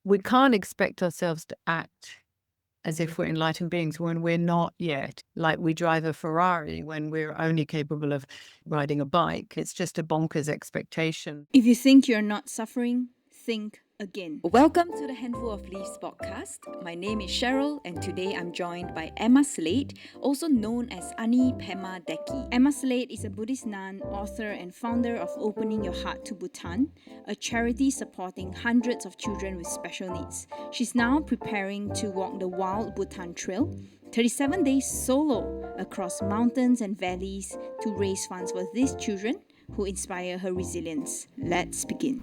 we can't expect ourselves to act as if we're enlightened beings when we're not yet. Like we drive a Ferrari when we're only capable of riding a bike. It's just a bonkers expectation. If you think you're not suffering, think again. Welcome to the Handful of Leaves podcast. My name is Cheryl, and today I'm joined by Emma Slade, also known as Ani Pema Deki. Emma Slade is a Buddhist nun, author, and founder of Opening Your Heart to Bhutan, a charity supporting hundreds of children with special needs. She's now preparing to walk the Wild Bhutan Trail, 37 days solo across mountains and valleys to raise funds for these children who inspire her resilience. Let's begin.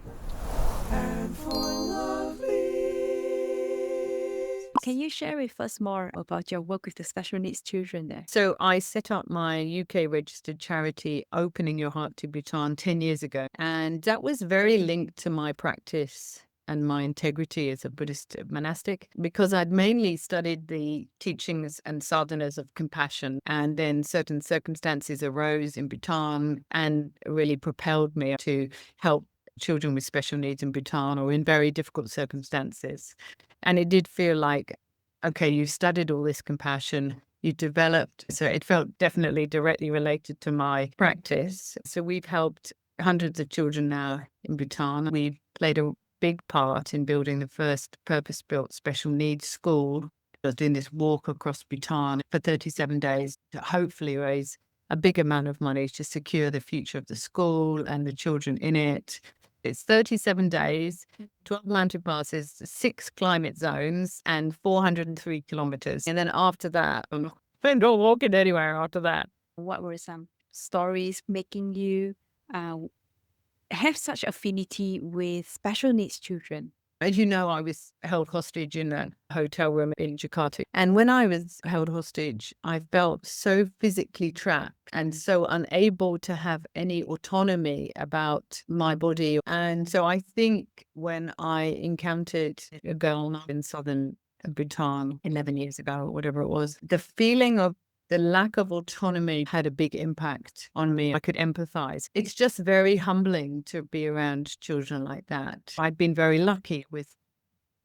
Can you share with us more about your work with the special needs children there? So I set up my UK registered charity, Opening Your Heart to Bhutan, 10 years ago. And that was very linked to my practice and my integrity as a Buddhist monastic, because I'd mainly studied the teachings and sadhanas of compassion. And then certain circumstances arose in Bhutan and really propelled me to help children with special needs in Bhutan or in very difficult circumstances. And it did feel like, okay, you've studied all this compassion, you developed, so it felt definitely directly related to my practice. So we've helped hundreds of children now in Bhutan. We've played a big part in building the first purpose-built special needs school. I was doing this walk across Bhutan for 37 days to hopefully raise a big amount of money to secure the future of the school and the children in it. It's 37 days, 12 mountain passes, 6 climate zones, and 403 kilometers. And then after that, I'm not walking anywhere after that. What were some stories making you have such affinity with special needs children? As you know, I was held hostage in a hotel room in Jakarta. And when I was held hostage, I felt so physically trapped and so unable to have any autonomy about my body. And so I think when I encountered a girl in southern Bhutan 11 years ago, or whatever it was, the feeling of the lack of autonomy had a big impact on me. I could empathize. It's just very humbling to be around children like that. I'd been very lucky with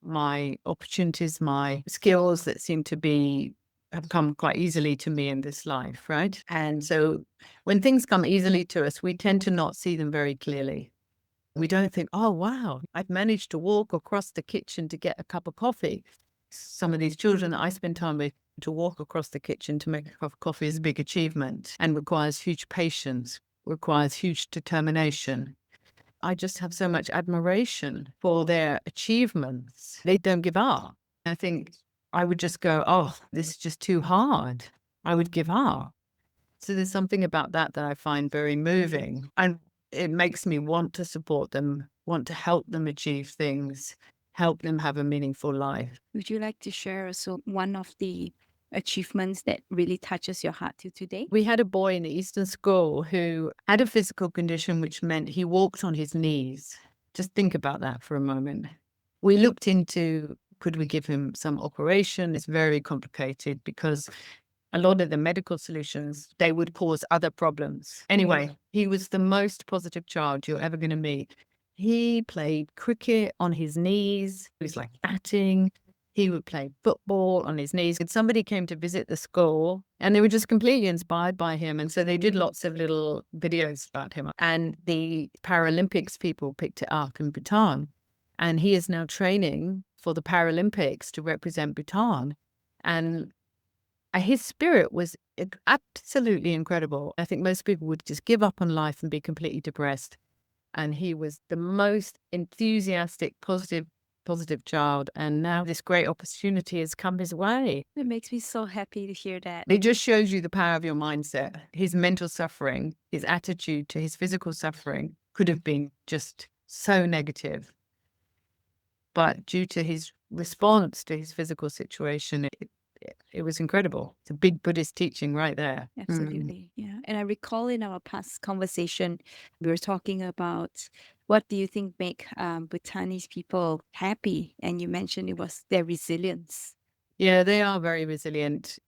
my opportunities, my skills that seem to have come quite easily to me in this life, right? And so when things come easily to us, we tend to not see them very clearly. We don't think, oh, wow, I've managed to walk across the kitchen to get a cup of coffee. Some of these children that I spend time with, to walk across the kitchen to make a cup of coffee is a big achievement and requires huge patience, requires huge determination. I just have so much admiration for their achievements. They don't give up. I think I would just go, oh, this is just too hard. I would give up. So there's something about that I find very moving. And it makes me want to support them, want to help them achieve things, help them have a meaningful life. Would you like to share also one of the achievements that really touches your heart till today? We had a boy in the Eastern school who had a physical condition which meant he walked on his knees. Just think about that for a moment. We looked into, could we give him some operation? It's very complicated because a lot of the medical solutions, they would cause other problems. Anyway, he was the most positive child you're ever going to meet. He played cricket on his knees. He was like batting. He would play football on his knees. And somebody came to visit the school and they were just completely inspired by him. And so they did lots of little videos about him. And the Paralympics people picked it up in Bhutan. And he is now training for the Paralympics to represent Bhutan. And his spirit was absolutely incredible. I think most people would just give up on life and be completely depressed. And he was the most enthusiastic, positive child. And now this great opportunity has come his way. It makes me so happy to hear that. It just shows you the power of your mindset. His mental suffering, his attitude to his physical suffering could have been just so negative. But due to his response to his physical situation, it was incredible. It's a big Buddhist teaching right there. Absolutely. Yeah. And I recall in our past conversation, we were talking about what do you think make Bhutanese people happy? And you mentioned it was their resilience. Yeah, they are very resilient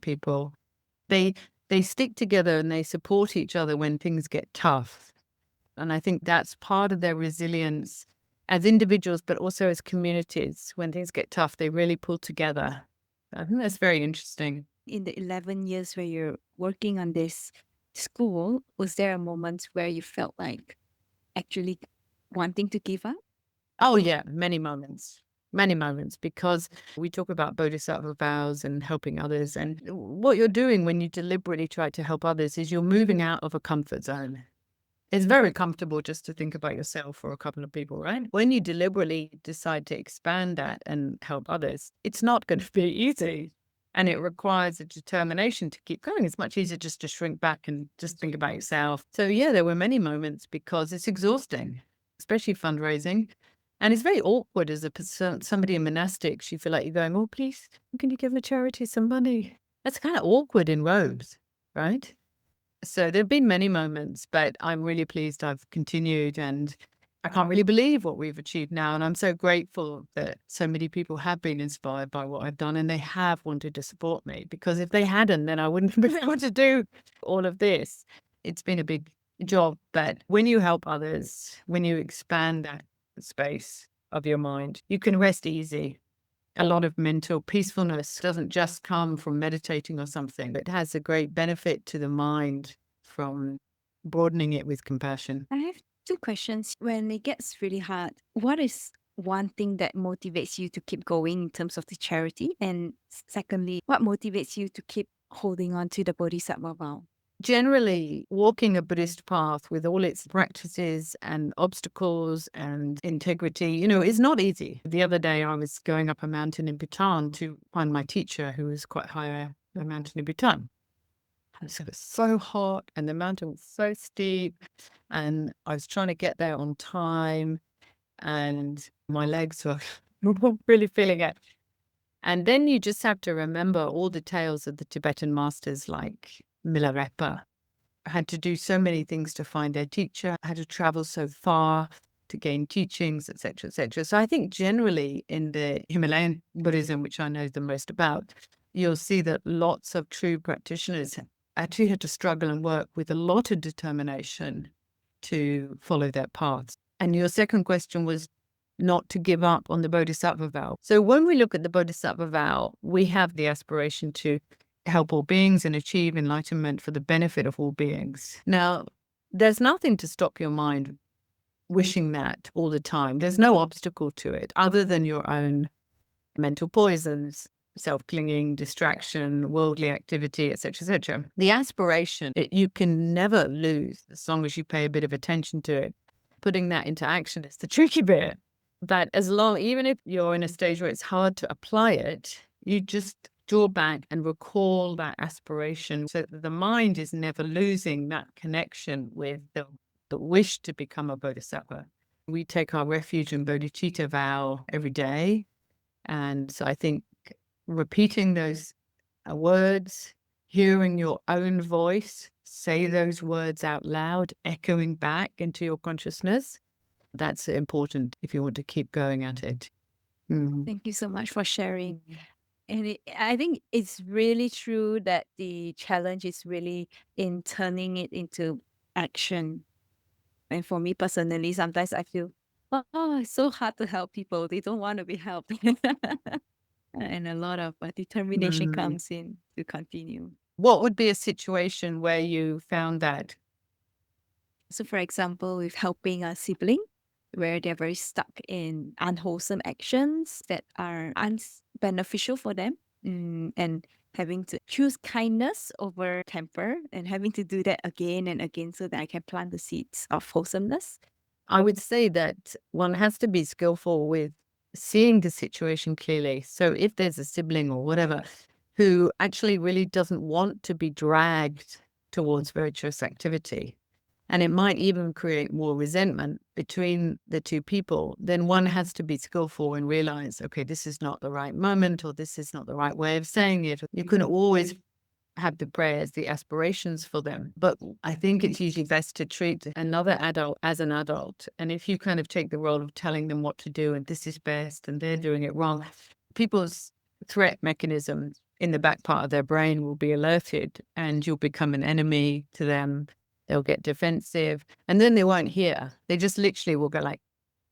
people. They stick together and they support each other when things get tough. And I think that's part of their resilience as individuals, but also as communities. When things get tough, they really pull together. I think that's very interesting. In the 11 years where you're working on this school, was there a moment where you felt like actually wanting to give up? Oh, yeah, many moments. Many moments, because we talk about Bodhisattva vows and helping others. And what you're doing when you deliberately try to help others is you're moving out of a comfort zone. It's very comfortable just to think about yourself or a couple of people, right? When you deliberately decide to expand that and help others, it's not going to be easy. And it requires a determination to keep going. It's much easier just to shrink back and just think about yourself. So, yeah, there were many moments because it's exhausting, especially fundraising. And it's very awkward as a person, somebody in monastics. You feel like you're going, oh, please, can you give a charity some money? That's kind of awkward in robes, right? So there have been many moments, but I'm really pleased I've continued, and I can't really believe what we've achieved now. And I'm so grateful that so many people have been inspired by what I've done and they have wanted to support me, because if they hadn't, then I wouldn't have been able to do all of this. It's been a big job, but when you help others, when you expand that space of your mind, you can rest easy. A lot of mental peacefulness doesn't just come from meditating or something. It has a great benefit to the mind from broadening it with compassion. I have two questions. When it gets really hard, what is one thing that motivates you to keep going in terms of the charity? And secondly, what motivates you to keep holding on to the Bodhisattva vow? Generally, walking a Buddhist path with all its practices and obstacles and integrity, is not easy. The other day, I was going up a mountain in Bhutan to find my teacher, who was quite high up the mountain in Bhutan. And so it was so hot and the mountain was so steep, and I was trying to get there on time, and my legs were really feeling it. And then you just have to remember all the tales of the Tibetan masters like Milarepa. Had to do so many things to find their teacher, had to travel so far to gain teachings, etc., etc. So I think generally in the Himalayan Buddhism, which I know the most about, you'll see that lots of true practitioners actually had to struggle and work with a lot of determination to follow their paths. And your second question was not to give up on the Bodhisattva vow. So when we look at the Bodhisattva vow, we have the aspiration to help all beings and achieve enlightenment for the benefit of all beings. Now, there's nothing to stop your mind wishing that all the time. There's no obstacle to it other than your own mental poisons, self-clinging, distraction, worldly activity, etc., etc. The aspiration, you can never lose as long as you pay a bit of attention to it. Putting that into action is the tricky bit. That even if you're in a stage where it's hard to apply it, you just draw back and recall that aspiration so that the mind is never losing that connection with the wish to become a bodhisattva. We take our refuge in bodhicitta vow every day. And so I think repeating those words, hearing your own voice, say those words out loud, echoing back into your consciousness, that's important if you want to keep going at it. Thank you so much for sharing. And I think it's really true that the challenge is really in turning it into action. And for me personally, sometimes I feel, oh, it's so hard to help people. They don't want to be helped. And a lot of determination comes in to continue. What would be a situation where you found that? So, for example, with helping a sibling, where they're very stuck in unwholesome actions that are unbeneficial for them, and having to choose kindness over temper and having to do that again and again so that I can plant the seeds of wholesomeness. I would say that one has to be skillful with seeing the situation clearly. So if there's a sibling or whatever who actually really doesn't want to be dragged towards virtuous activity, and it might even create more resentment between the two people, then one has to be skillful and realize, okay, this is not the right moment, or this is not the right way of saying it. You can always have the prayers, the aspirations for them. But I think it's usually best to treat another adult as an adult. And if you kind of take the role of telling them what to do and this is best and they're doing it wrong, people's threat mechanism in the back part of their brain will be alerted and you'll become an enemy to them. They'll get defensive and then they won't hear. They just literally will go like,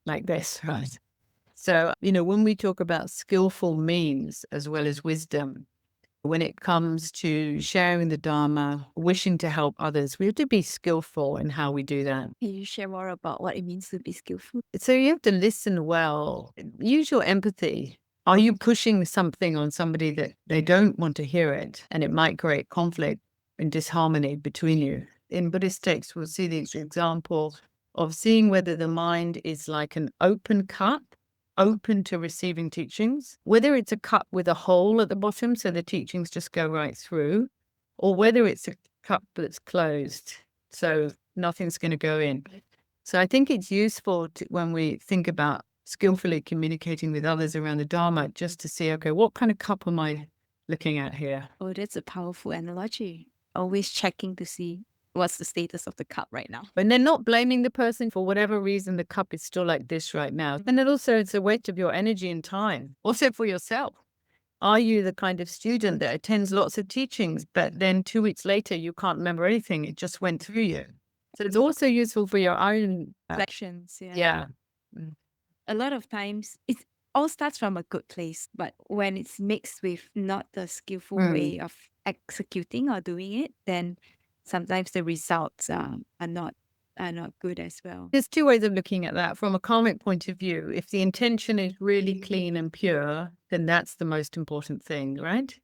like this, right? So, when we talk about skillful means as well as wisdom, when it comes to sharing the Dharma, wishing to help others, we have to be skillful in how we do that. Can you share more about what it means to be skillful? So you have to listen well, use your empathy. Are you pushing something on somebody that they don't want to hear it? And it might create conflict and disharmony between you. In Buddhist texts, we'll see the example of seeing whether the mind is like an open cup, open to receiving teachings, whether it's a cup with a hole at the bottom so the teachings just go right through, or whether it's a cup that's closed so nothing's going to go in. So I think it's useful when we think about skillfully communicating with others around the Dharma, just to see, okay, what kind of cup am I looking at here? Oh, that's a powerful analogy. Always checking to see what's the status of the cup right now. And then not blaming the person for whatever reason the cup is still like this right now. And then also it's a waste of your energy and time. Also for yourself. Are you the kind of student that attends lots of teachings, but then 2 weeks later you can't remember anything? It just went through you. So it's also useful for your own Reflections, yeah. Yeah. A lot of times it all starts from a good place, but when it's mixed with not the skillful way of executing or doing it, then sometimes the results are not good as well. There's two ways of looking at that. From a karmic point of view, if the intention is really clean and pure, then that's the most important thing, right?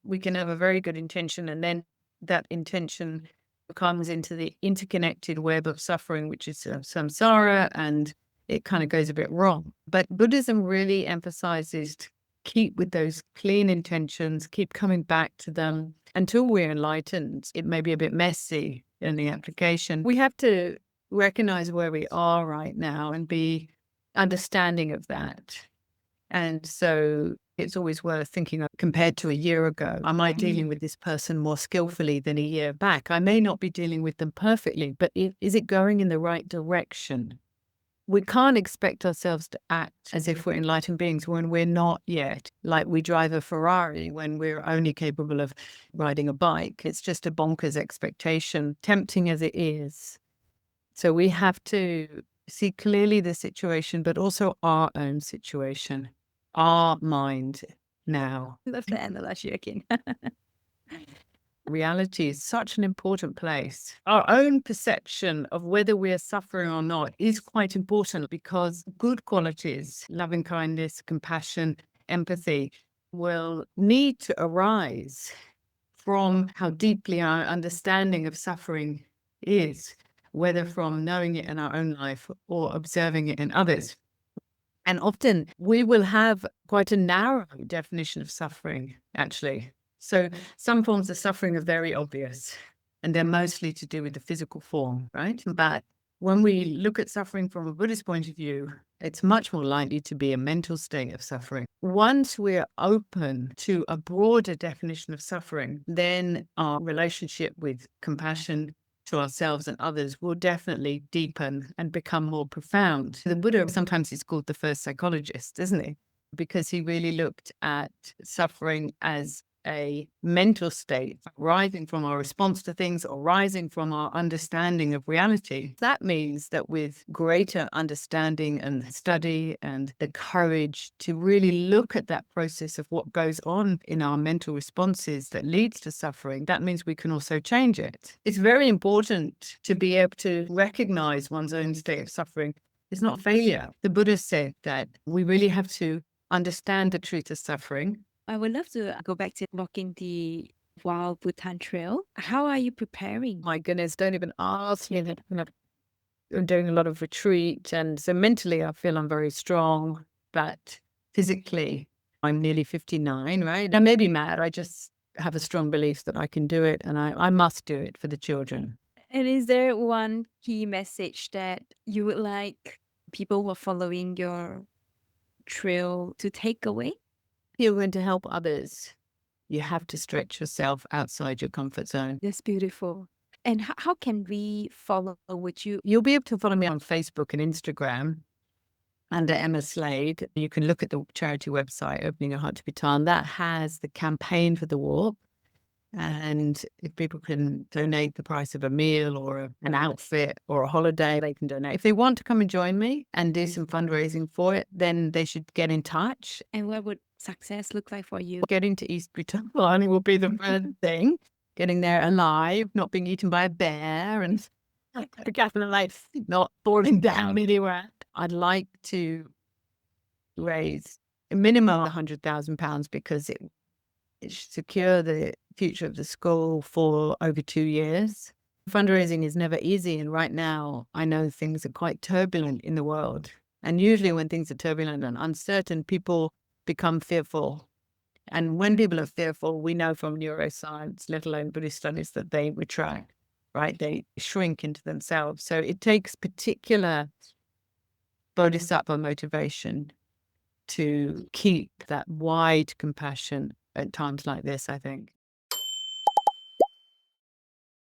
We can have a very good intention, and then that intention comes into the interconnected web of suffering, which is samsara, and it kind of goes a bit wrong. But Buddhism really emphasizes to keep with those clean intentions, keep coming back to them until we're enlightened. It may be a bit messy in the application. We have to recognize where we are right now and be understanding of that. And so it's always worth thinking of, compared to a year ago, am I dealing with this person more skillfully than a year back? I may not be dealing with them perfectly, but is it going in the right direction? We can't expect ourselves to act as if we're enlightened beings when we're not yet. Like we drive a Ferrari when we're only capable of riding a bike. It's just a bonkers expectation, tempting as it is. So we have to see clearly the situation, but also our own situation, our mind now. Love the analogy again. Reality is such an important place. Our own perception of whether we are suffering or not is quite important, because good qualities, loving kindness, compassion, empathy, will need to arise from how deeply our understanding of suffering is, whether from knowing it in our own life or observing it in others. And often we will have quite a narrow definition of suffering, actually. So some forms of suffering are very obvious, and they're mostly to do with the physical form, right? But when we look at suffering from a Buddhist point of view, it's much more likely to be a mental state of suffering. Once we're open to a broader definition of suffering, then our relationship with compassion to ourselves and others will definitely deepen and become more profound. The Buddha sometimes is called the first psychologist, isn't he? Because he really looked at suffering as a mental state rising from our response to things or rising from our understanding of reality. That means that with greater understanding and study and the courage to really look at that process of what goes on in our mental responses that leads to suffering, that means we can also change it. It's very important to be able to recognize one's own state of suffering. It's not failure. The Buddha said that we really have to understand the truth of suffering. I would love to go back to walking the Wild Bhutan Trail. How are you preparing? My goodness, don't even ask me. I'm doing a lot of retreat, and so mentally I feel I'm very strong, but physically I'm nearly 59, right? I may be mad. I just have a strong belief that I can do it, and I must do it for the children. And is there one key message that you would like people who are following your trail to take away? If you're going to help others, you have to stretch yourself outside your comfort zone. That's beautiful. And how can we follow with you? You'll be able to follow me on Facebook and Instagram under Emma Slade. You can look at the charity website, Opening Your Heart to Bhutan. That has the campaign for the walk. And if people can donate the price of a meal or an outfit or a holiday, they can donate. If they want to come and join me and do some fundraising for it, then they should get in touch. And what would success look like for you? Getting to East Bhutan will be the first thing. Getting there alive, not being eaten by a bear, and not falling down anywhere. I'd like to raise a minimum of £100,000 because it should secure the future of the school for over 2 years. Fundraising is never easy, and right now I know things are quite turbulent in the world. And usually when things are turbulent and uncertain, people become fearful. And when people are fearful, we know from neuroscience, let alone Buddhist studies, that they retract, right? They shrink into themselves. So it takes particular Bodhisattva motivation to keep that wide compassion at times like this, I think.